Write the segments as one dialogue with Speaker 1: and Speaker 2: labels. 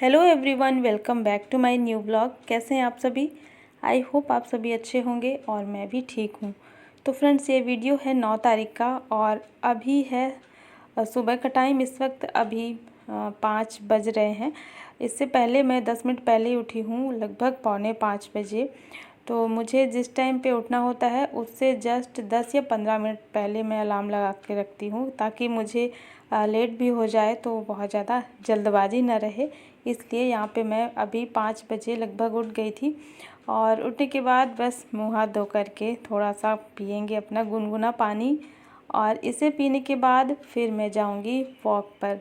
Speaker 1: Hello everyone, welcome back to my new blog. कैसे हैं आप सभी? आई होप आप सभी अच्छे होंगे और मैं भी ठीक हूँ। तो फ्रेंड्स, ये वीडियो है 9 तारीख का और अभी है सुबह का टाइम। इस वक्त अभी 5 बज रहे हैं। इससे पहले मैं 10 मिनट पहले ही उठी हूँ, लगभग 4:45 बजे। तो मुझे जिस टाइम पे उठना होता है उससे जस्ट 10 या 15 मिनट पहले मैं अलार्म लगा के रखती हूँ, ताकि मुझे लेट भी हो जाए तो बहुत ज़्यादा जल्दबाजी ना रहे। इसलिए यहाँ पे मैं अभी 5 बजे लगभग उठ गई थी और उठने के बाद बस मुँह हाथ धो करके थोड़ा सा पियेंगे अपना गुनगुना पानी, और इसे पीने के बाद फिर मैं जाऊँगी वॉक पर।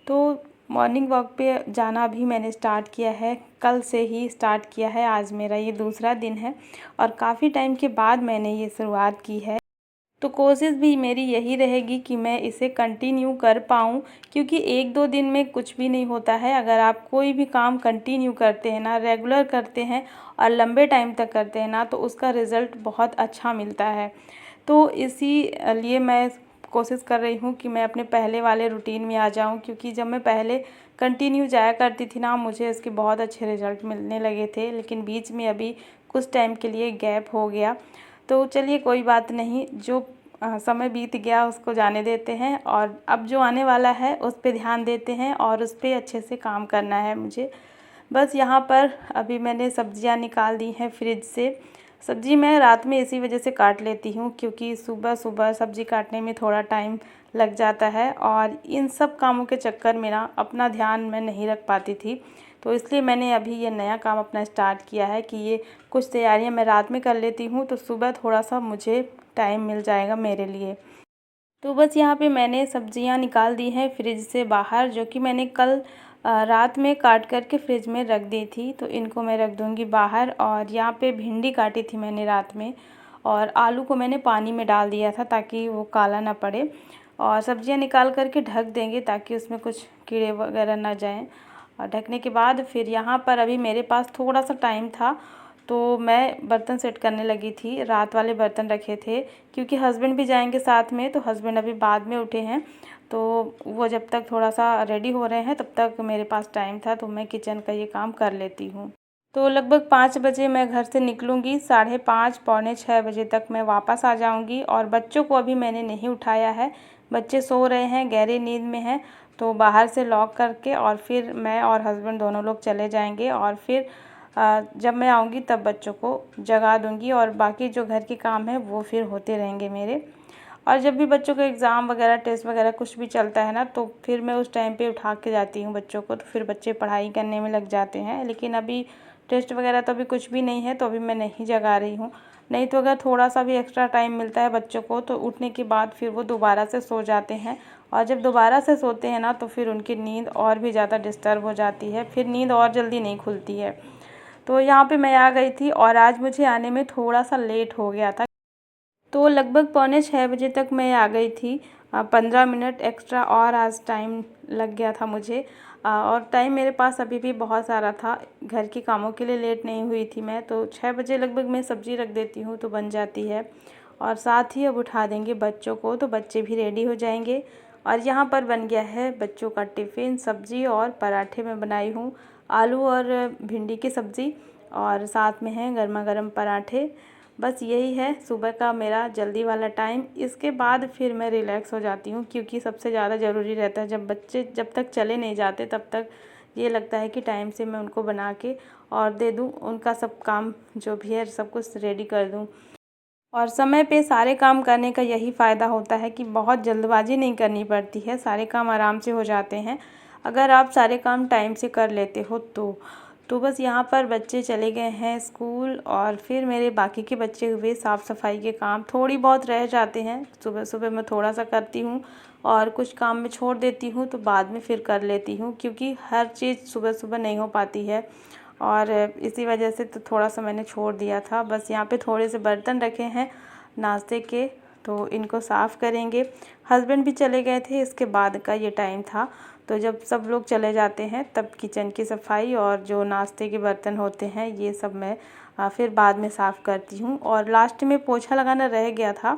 Speaker 1: तो मॉर्निंग वॉक पे जाना भी मैंने स्टार्ट किया है, कल से ही स्टार्ट किया है। आज मेरा ये दूसरा दिन है और काफ़ी टाइम के बाद मैंने ये शुरुआत की है। तो कोशिश भी मेरी यही रहेगी कि मैं इसे कंटिन्यू कर पाऊँ, क्योंकि 1-2 दिन में कुछ भी नहीं होता है। अगर आप कोई भी काम कंटिन्यू करते हैं ना, रेगुलर करते हैं और लंबे टाइम तक करते हैं ना, तो उसका रिज़ल्ट बहुत अच्छा मिलता है। तो इसी लिए मैं कोशिश कर रही हूँ कि मैं अपने पहले वाले रूटीन में आ जाऊँ, क्योंकि जब मैं पहले कंटिन्यू जाया करती थी ना, मुझे इसके बहुत अच्छे रिज़ल्ट मिलने लगे थे। लेकिन बीच में अभी कुछ टाइम के लिए गैप हो गया। तो चलिए, कोई बात नहीं, जो समय बीत गया उसको जाने देते हैं और अब जो आने वाला है उस पे ध्यान देते हैं और उस पे अच्छे से काम करना है मुझे। बस यहाँ पर अभी मैंने सब्जियाँ निकाल दी हैं फ्रिज से। सब्ज़ी मैं रात में इसी वजह से काट लेती हूँ, क्योंकि सुबह सुबह सब्ज़ी काटने में थोड़ा टाइम लग जाता है और इन सब कामों के चक्कर में ना अपना ध्यान मैं नहीं रख पाती थी। तो इसलिए मैंने अभी ये नया काम अपना स्टार्ट किया है कि ये कुछ तैयारियां मैं रात में कर लेती हूँ, तो सुबह थोड़ा सा मुझे टाइम मिल जाएगा मेरे लिए। तो बस यहाँ पे मैंने सब्जियां निकाल दी हैं फ्रिज से बाहर, जो कि मैंने कल रात में काट करके फ्रिज में रख दी थी। तो इनको मैं रख दूँगी बाहर। और यहाँ पे भिंडी काटी थी मैंने रात में, और आलू को मैंने पानी में डाल दिया था ताकि वो काला ना पड़े। और सब्जियां निकाल करके ढक देंगे ताकि उसमें कुछ कीड़े वगैरह ना जाएं। और ढकने के बाद फिर यहाँ पर अभी मेरे पास थोड़ा सा टाइम था, तो मैं बर्तन सेट करने लगी थी। रात वाले बर्तन रखे थे, क्योंकि हस्बैंड भी जाएंगे साथ में। तो हस्बैंड अभी बाद में उठे हैं, तो वो जब तक थोड़ा सा रेडी हो रहे हैं तब तक मेरे पास टाइम था, तो मैं किचन का ये काम कर लेती हूँ। तो लगभग 5 बजे मैं घर से निकलूँगी, 5:30 पौने 6 बजे तक मैं वापस आ जाऊँगी। और बच्चों को अभी मैंने नहीं उठाया है, बच्चे सो रहे हैं, गहरी नींद में हैं। तो बाहर से लॉक करके और फिर मैं और हस्बैंड दोनों लोग चले जाएंगे, और फिर जब मैं आऊँगी तब बच्चों को जगा दूँगी और बाकी जो घर के काम है वो फिर होते रहेंगे मेरे। और जब भी बच्चों का एग्ज़ाम वगैरह, टेस्ट वगैरह कुछ भी चलता है ना, तो फिर मैं उस टाइम पे उठा के जाती हूँ बच्चों को, तो फिर बच्चे पढ़ाई करने में लग जाते हैं। लेकिन अभी टेस्ट वगैरह तो अभी कुछ भी नहीं है, तो अभी मैं नहीं जगा रही हूँ। नहीं तो अगर थोड़ा सा भी एक्स्ट्रा टाइम मिलता है बच्चों को, तो उठने के बाद फिर वो दोबारा से सो जाते हैं। और जब दोबारा से सोते हैं ना, तो फिर उनकी नींद और भी ज़्यादा डिस्टर्ब हो जाती है, फिर नींद और जल्दी नहीं खुलती है। तो यहाँ पे मैं आ गई थी और आज मुझे आने में थोड़ा सा लेट हो गया था। तो लगभग पौने 6 बजे तक मैं आ गई थी। 15 मिनट एक्स्ट्रा और आज टाइम लग गया था मुझे। और टाइम मेरे पास अभी भी बहुत सारा था, घर के कामों के लिए लेट नहीं हुई थी मैं। तो 6 बजे लगभग मैं सब्ज़ी रख देती हूँ तो बन जाती है। और साथ ही अब उठा देंगे बच्चों को, तो बच्चे भी रेडी हो जाएंगे। और यहाँ पर बन गया है बच्चों का टिफ़िन। सब्ज़ी और पराठे में बनाई हूँ, आलू और भिंडी की सब्ज़ी, और साथ में है गर्मा गर्म पराठे। बस यही है सुबह का मेरा जल्दी वाला टाइम। इसके बाद फिर मैं रिलैक्स हो जाती हूँ, क्योंकि सबसे ज़्यादा ज़रूरी रहता है जब बच्चे जब तक चले नहीं जाते तब तक ये लगता है कि टाइम से मैं उनको बना के और दे दूँ, उनका सब काम जो भी है सब कुछ रेडी कर दूँ। और समय पे सारे काम करने का यही फ़ायदा होता है कि बहुत जल्दबाजी नहीं करनी पड़ती है, सारे काम आराम से हो जाते हैं अगर आप सारे काम टाइम से कर लेते हो तो बस यहाँ पर बच्चे चले गए हैं स्कूल, और फिर मेरे बाकी के बच्चे हुए साफ़ सफाई के काम थोड़ी बहुत रह जाते हैं। सुबह सुबह मैं थोड़ा सा करती हूँ और कुछ काम में छोड़ देती हूँ, तो बाद में फिर कर लेती हूँ, क्योंकि हर चीज़ सुबह सुबह नहीं हो पाती है। और इसी वजह से तो थोड़ा सा मैंने छोड़ दिया था। बस यहाँ पे थोड़े से बर्तन रखे हैं नाश्ते के, तो इनको साफ़ करेंगे। हस्बैंड भी चले गए थे, इसके बाद का ये टाइम था। तो जब सब लोग चले जाते हैं तब किचन की सफाई और जो नाश्ते के बर्तन होते हैं ये सब मैं फिर बाद में साफ़ करती हूँ। और लास्ट में पोछा लगाना रह गया था,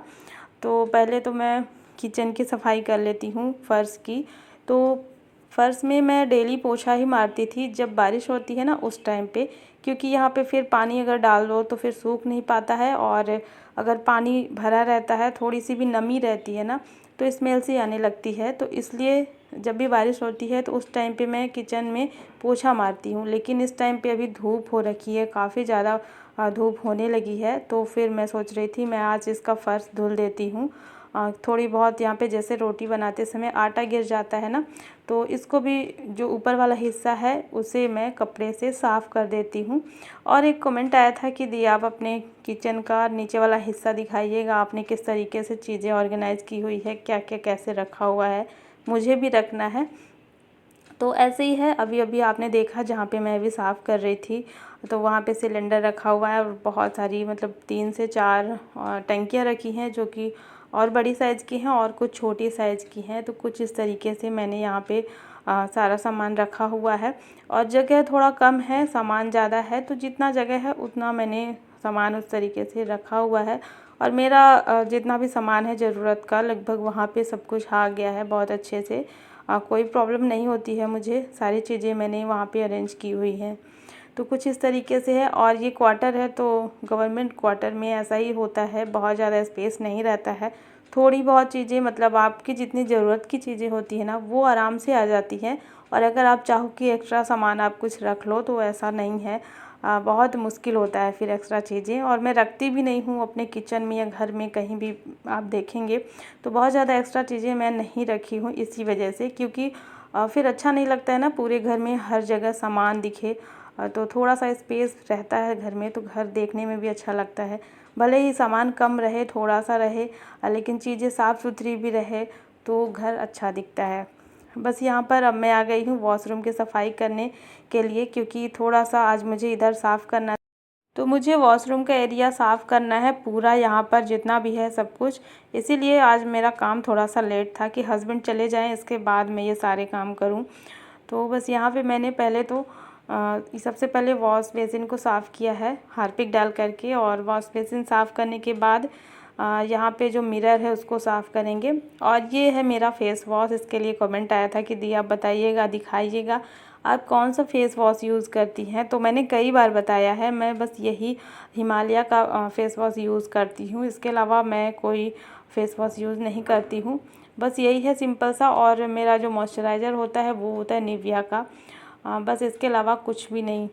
Speaker 1: तो पहले तो मैं किचन की सफाई कर लेती हूँ, फ़र्श की। तो फ़र्श में मैं डेली पोछा ही मारती थी जब बारिश होती है ना उस टाइम पे, क्योंकि यहाँ पे फिर पानी अगर डाल दो तो फिर सूख नहीं पाता है, और अगर पानी भरा रहता है, थोड़ी सी भी नमी रहती है ना, तो स्मेल सी आने लगती है। तो इसलिए जब भी बारिश होती है तो उस टाइम पे मैं किचन में पोछा मारती हूँ। लेकिन इस टाइम पे अभी धूप हो रखी है, काफ़ी ज़्यादा धूप होने लगी है, तो फिर मैं सोच रही थी मैं आज इसका फ़र्श धुल देती हूँ। थोड़ी बहुत यहाँ पे जैसे रोटी बनाते समय आटा गिर जाता है ना, तो इसको भी जो ऊपर वाला हिस्सा है उसे मैं कपड़े से साफ़ कर देती हूँ। और एक कमेंट आया था कि दी आप अपने किचन का नीचे वाला हिस्सा दिखाइएगा, आपने किस तरीके से चीज़ें ऑर्गेनाइज़ की हुई है, क्या क्या कैसे रखा हुआ है, मुझे भी रखना है। तो ऐसे ही है, अभी अभी आपने देखा जहाँ पे मैं अभी साफ़ कर रही थी, तो वहाँ पे सिलेंडर रखा हुआ है और बहुत सारी मतलब 3 से 4 टंकियाँ रखी हैं, जो कि और बड़ी साइज़ की हैं और कुछ छोटी साइज़ की हैं। तो कुछ इस तरीके से मैंने यहाँ पे सारा सामान रखा हुआ है। और जगह थोड़ा कम है, सामान ज़्यादा है, तो जितना जगह है उतना मैंने सामान उस तरीके से रखा हुआ है। और मेरा जितना भी सामान है ज़रूरत का लगभग वहाँ पे सब कुछ आ गया है बहुत अच्छे से। कोई प्रॉब्लम नहीं होती है मुझे, सारी चीज़ें मैंने वहाँ पे अरेंज की हुई हैं। तो कुछ इस तरीके से है। और ये क्वार्टर है, तो गवर्नमेंट क्वार्टर में ऐसा ही होता है, बहुत ज़्यादा स्पेस नहीं रहता है। थोड़ी बहुत चीज़ें मतलब आपकी जितनी ज़रूरत की चीज़ें होती है ना, वो आराम से आ जाती हैं। और अगर आप चाहो कि एक्स्ट्रा सामान आप कुछ रख लो तो ऐसा नहीं है, बहुत मुश्किल होता है फिर एक्स्ट्रा चीज़ें। और मैं रखती भी नहीं हूँ अपने किचन में या घर में, कहीं भी आप देखेंगे तो बहुत ज़्यादा एक्स्ट्रा चीज़ें मैं नहीं रखी हूँ इसी वजह से, क्योंकि फिर अच्छा नहीं लगता है ना पूरे घर में हर जगह सामान दिखे। तो थोड़ा सा स्पेस रहता है घर में तो घर देखने में भी अच्छा लगता है। भले ही सामान कम रहे, थोड़ा सा रहे, लेकिन चीज़ें साफ़ सुथरी भी रहे तो घर अच्छा दिखता है। बस यहाँ पर अब मैं आ गई हूँ वॉशरूम की सफाई करने के लिए, क्योंकि थोड़ा सा आज मुझे इधर साफ़ करना, तो मुझे वॉशरूम का एरिया साफ़ करना है पूरा, यहाँ पर जितना भी है सब कुछ। इसीलिए आज मेरा काम थोड़ा सा लेट था कि हस्बैंड चले जाएं, इसके बाद मैं ये सारे काम करूं। तो बस यहाँ पे मैंने पहले तो सबसे पहले वॉश बेसिन को साफ़ किया है हार्पिक डाल करके। और वॉश बेसिन साफ़ करने के बाद यहाँ पे जो मिरर है उसको साफ़ करेंगे। और ये है मेरा फेस वॉश। इसके लिए कमेंट आया था कि दी आप बताइएगा, दिखाइएगा आप कौन सा फेस वॉश यूज़ करती हैं। तो मैंने कई बार बताया है, मैं बस यही हिमालय का फेस वॉश यूज़ करती हूँ, इसके अलावा मैं कोई फेस वॉश यूज़ नहीं करती हूँ। बस यही है सिंपल सा। और मेरा जो मॉइस्चराइज़र होता है वो होता है निविया का, बस इसके अलावा कुछ भी नहीं।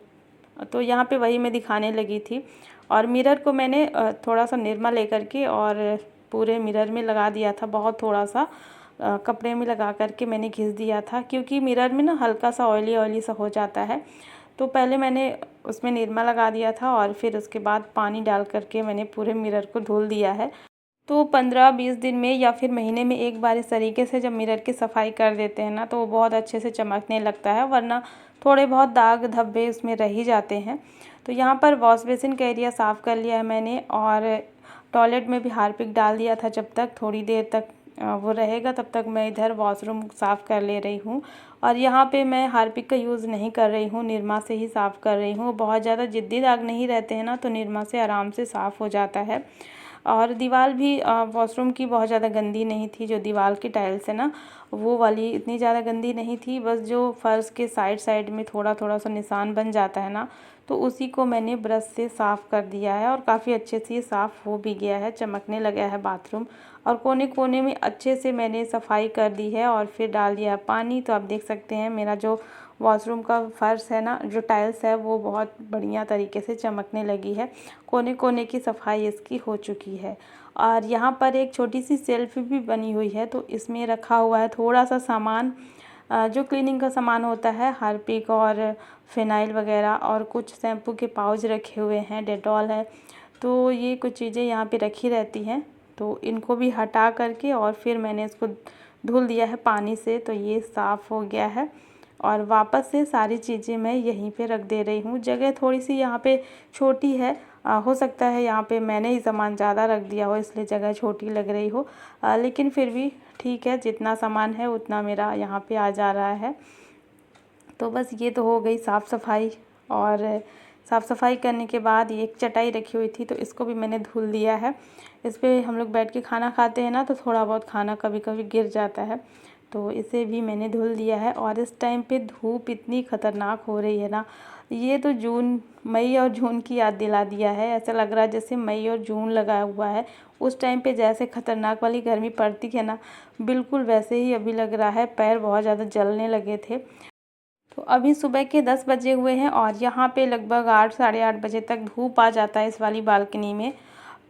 Speaker 1: तो यहाँ पे वही मैं दिखाने लगी थी। और मिरर को मैंने थोड़ा सा निरमा लेकर के और पूरे मिरर में लगा दिया था, बहुत थोड़ा सा कपड़े में लगा करके मैंने घिस दिया था, क्योंकि मिरर में ना हल्का सा ऑयली ऑयली सा हो जाता है। तो पहले मैंने उसमें निरमा लगा दिया था और फिर उसके बाद पानी डाल करके मैंने पूरे मिरर को धुल दिया है। तो 15-20 दिन में या फिर महीने में एक बार इस तरीके से जब मिरर की सफाई कर देते हैं ना, तो वो बहुत अच्छे से चमकने लगता है, वरना थोड़े बहुत दाग धब्बे उसमें रह ही जाते हैं। तो यहाँ पर वॉश बेसिन का एरिया साफ़ कर लिया है मैंने, और टॉयलेट में भी हार्पिक डाल दिया था। जब तक थोड़ी देर तक वो रहेगा तब तक मैं इधर वॉशरूम साफ़ कर ले रही हूँ। और यहाँ पे मैं हार्पिक का यूज़ नहीं कर रही हूँ, निरमा से ही साफ़ कर रही हूँ। बहुत ज़्यादा जिद्दी दाग नहीं रहते हैं ना, तो निरमा से आराम से साफ़ हो जाता है। और दीवार भी वॉशरूम की बहुत ज़्यादा गंदी नहीं थी, जो दीवार की टाइल्स है ना वो वाली इतनी ज़्यादा गंदी नहीं थी। बस जो फर्श के साइड साइड में थोड़ा थोड़ा सा निशान बन जाता है ना, तो उसी को मैंने ब्रश से साफ़ कर दिया है। और काफ़ी अच्छे से साफ़ हो भी गया है, चमकने लगा है बाथरूम। और कोने कोने में अच्छे से मैंने सफाई कर दी है और फिर डाल दिया पानी। तो आप देख सकते हैं मेरा जो वॉशरूम का फर्श है ना, जो टाइल्स है वो बहुत बढ़िया तरीके से चमकने लगी है, कोने कोने की सफाई इसकी हो चुकी है। और यहाँ पर एक छोटी सी शेल्फ भी बनी हुई है, तो इसमें रखा हुआ है थोड़ा सा सामान, जो क्लीनिंग का सामान होता है, हार्पिक और फिनाइल वगैरह, और कुछ शैम्पू के पाउच रखे हुए हैं, डेटॉल है। तो ये कुछ चीज़ें यहाँ पे रखी रहती हैं, तो इनको भी हटा करके और फिर मैंने इसको धुल दिया है पानी से, तो ये साफ़ हो गया है। और वापस से सारी चीज़ें मैं यहीं पे रख दे रही हूँ। जगह थोड़ी सी यहाँ पे छोटी है, हो सकता है यहाँ पे मैंने ही सामान ज़्यादा रख दिया हो इसलिए जगह छोटी लग रही हो, लेकिन फिर भी ठीक है, जितना सामान है उतना मेरा यहाँ पे आ जा रहा है। तो बस ये तो हो गई साफ़ सफाई। और साफ़ सफाई करने के बाद एक चटाई रखी हुई थी, तो इसको भी मैंने धुल दिया है। इस पर हम लोग बैठ के खाना खाते हैं ना, तो थोड़ा बहुत खाना कभी कभी गिर जाता है, तो इसे भी मैंने धुल दिया है। और इस टाइम पे धूप इतनी ख़तरनाक हो रही है ना, ये तो मई और जून की याद दिला दिया है। ऐसा लग रहा है जैसे मई और जून लगा हुआ है। उस टाइम पे जैसे ख़तरनाक वाली गर्मी पड़ती है ना, बिल्कुल वैसे ही अभी लग रहा है। पैर बहुत ज़्यादा जलने लगे थे। तो अभी सुबह के 10 बजे हुए हैं और यहाँ पे लगभग 8 साढ़े 8 बजे तक धूप आ जाता है इस वाली बालकनी में।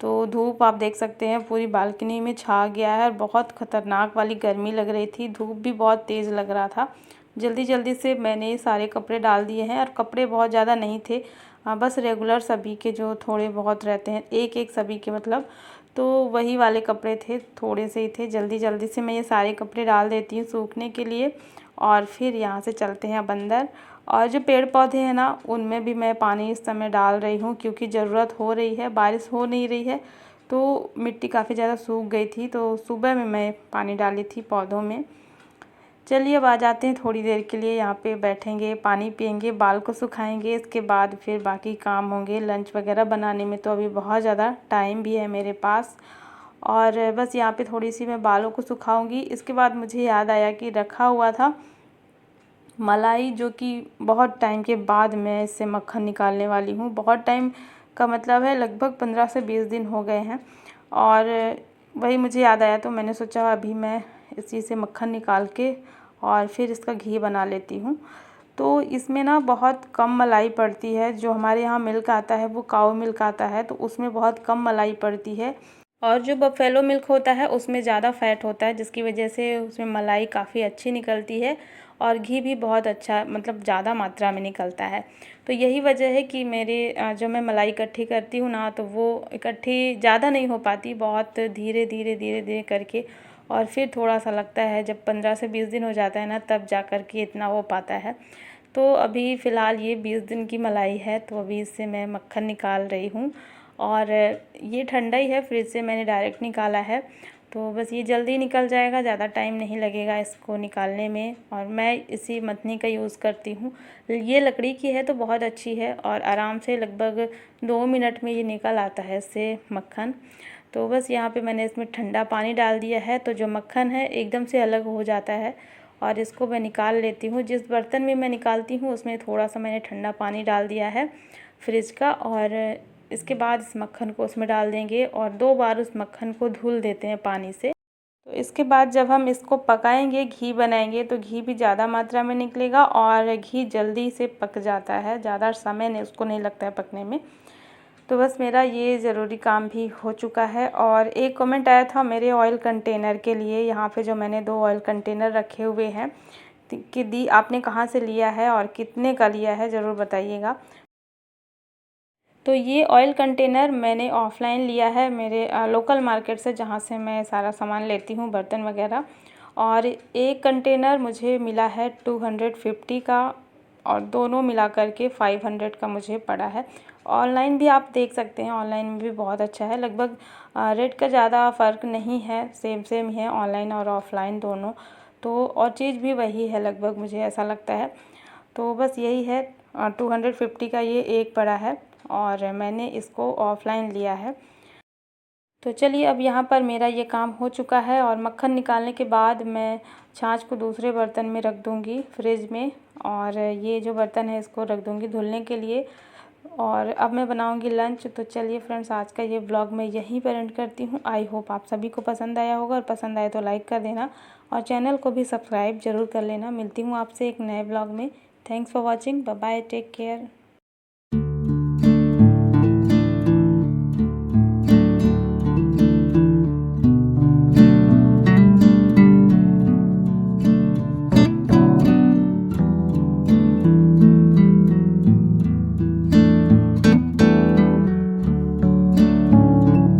Speaker 1: तो धूप आप देख सकते हैं पूरी बालकनी में छा गया है और बहुत ख़तरनाक वाली गर्मी लग रही थी। धूप भी बहुत तेज़ लग रहा था। जल्दी जल्दी से मैंने सारे कपड़े डाल दिए हैं और कपड़े बहुत ज़्यादा नहीं थे, बस रेगुलर सभी के जो थोड़े बहुत रहते हैं, एक एक सभी के मतलब, तो वही वाले कपड़े थे, थोड़े से ही थे। जल्दी जल्दी से मैं ये सारे कपड़े डाल देती हूँ सूखने के लिए और फिर यहाँ से चलते हैं अब अंदर। और जो पेड़ पौधे हैं ना, उनमें भी मैं पानी इस समय डाल रही हूँ क्योंकि ज़रूरत हो रही है। बारिश हो नहीं रही है तो मिट्टी काफ़ी ज़्यादा सूख गई थी, तो सुबह में मैं पानी डाली थी पौधों में। चलिए अब आ जाते हैं, थोड़ी देर के लिए यहाँ पे बैठेंगे, पानी पियेंगे, बाल को सुखाएंगे, इसके बाद फिर बाकी काम होंगे। लंच वगैरह बनाने में तो अभी बहुत ज़्यादा टाइम भी है मेरे पास। और बस यहाँ पे थोड़ी सी मैं बालों को सुखाऊंगी। इसके बाद मुझे याद आया कि रखा हुआ था मलाई, जो कि बहुत टाइम के बाद मैं इससे मक्खन निकालने वाली हूँ। बहुत टाइम का मतलब है लगभग 15 से 20 दिन हो गए हैं और वही मुझे याद आया तो मैंने सोचा अभी मैं इसी से मक्खन निकाल के और फिर इसका घी बना लेती हूँ। तो इसमें ना बहुत कम मलाई पड़ती है। जो हमारे यहाँ मिल्क आता है वो काऊ मिल्क आता है, तो उसमें बहुत कम मलाई पड़ती है। और जो बफेलो मिल्क होता है उसमें ज़्यादा फ़ैट होता है, जिसकी वजह से उसमें मलाई काफ़ी अच्छी निकलती है और घी भी बहुत अच्छा मतलब ज़्यादा मात्रा में निकलता है। तो यही वजह है कि जो मैं मलाई इकट्ठी करती हूँ ना, तो वो इकट्ठी ज़्यादा नहीं हो पाती, बहुत धीरे धीरे धीरे धीरे करके। और फिर थोड़ा सा लगता है जब 15 से 20 दिन हो जाता है ना, तब जा कर के इतना हो पाता है। तो अभी फ़िलहाल ये 20 दिन की मलाई है, तो अभी इससे मैं मक्खन निकाल रही हूँ। और ये ठंडा ही है, फ्रिज से मैंने डायरेक्ट निकाला है, तो बस ये जल्दी निकल जाएगा, ज़्यादा टाइम नहीं लगेगा इसको निकालने में। और मैं इसी मथनी का यूज़ करती हूँ। ये लकड़ी की है तो बहुत अच्छी है और आराम से लगभग 2 मिनट में ये निकल आता है इससे मक्खन। तो बस यहाँ पे मैंने इसमें ठंडा पानी डाल दिया है, तो जो मक्खन है एकदम से अलग हो जाता है और इसको मैं निकाल लेती हूँ। जिस बर्तन में मैं निकालती हूँ उसमें थोड़ा सा मैंने ठंडा पानी डाल दिया है फ्रिज का, और इसके बाद इस मक्खन को उसमें डाल देंगे और 2 बार उस मक्खन को धुल देते हैं पानी से। तो इसके बाद जब हम इसको पकाएंगे, घी बनाएंगे, तो घी भी ज़्यादा मात्रा में निकलेगा और घी जल्दी से पक जाता है, ज़्यादा समय नहीं उसको नहीं लगता है पकने में। तो बस मेरा ये ज़रूरी काम भी हो चुका है। और एक कमेंट आया था मेरे ऑयल कंटेनर के लिए, यहाँ पे जो मैंने 2 ऑयल कंटेनर रखे हुए हैं कि दी आपने कहाँ से लिया है और कितने का लिया है, ज़रूर बताइएगा। तो ये ऑयल कंटेनर मैंने ऑफ़लाइन लिया है मेरे लोकल मार्केट से, जहाँ से मैं सारा सामान लेती हूँ बर्तन वगैरह। और एक कंटेनर मुझे मिला है 250 का और दोनों मिला करके 500 का मुझे पड़ा है। ऑनलाइन भी आप देख सकते हैं, ऑनलाइन में भी बहुत अच्छा है, लगभग रेट का ज़्यादा फ़र्क नहीं है, सेम सेम ही है ऑनलाइन और ऑफ़लाइन दोनों। तो और चीज़ भी वही है लगभग, मुझे ऐसा लगता है। तो बस यही है, 250 का ये एक पड़ा है और मैंने इसको ऑफ़लाइन लिया है। तो चलिए अब यहाँ पर मेरा ये काम हो चुका है और मक्खन निकालने के बाद मैं छाछ को दूसरे बर्तन में रख दूँगी फ्रिज में, और ये जो बर्तन है इसको रख दूँगी धुलने के लिए। और अब मैं बनाऊँगी लंच। तो चलिए फ्रेंड्स, आज का ये व्लॉग मैं यहीं पर एंड करती हूँ। आई होप आप सभी को पसंद आया होगा, और पसंद आए तो लाइक कर देना और चैनल को भी सब्सक्राइब ज़रूर कर लेना। मिलती हूँ आपसे एक नए व्लॉग में। Thanks for watching, bye bye, take care.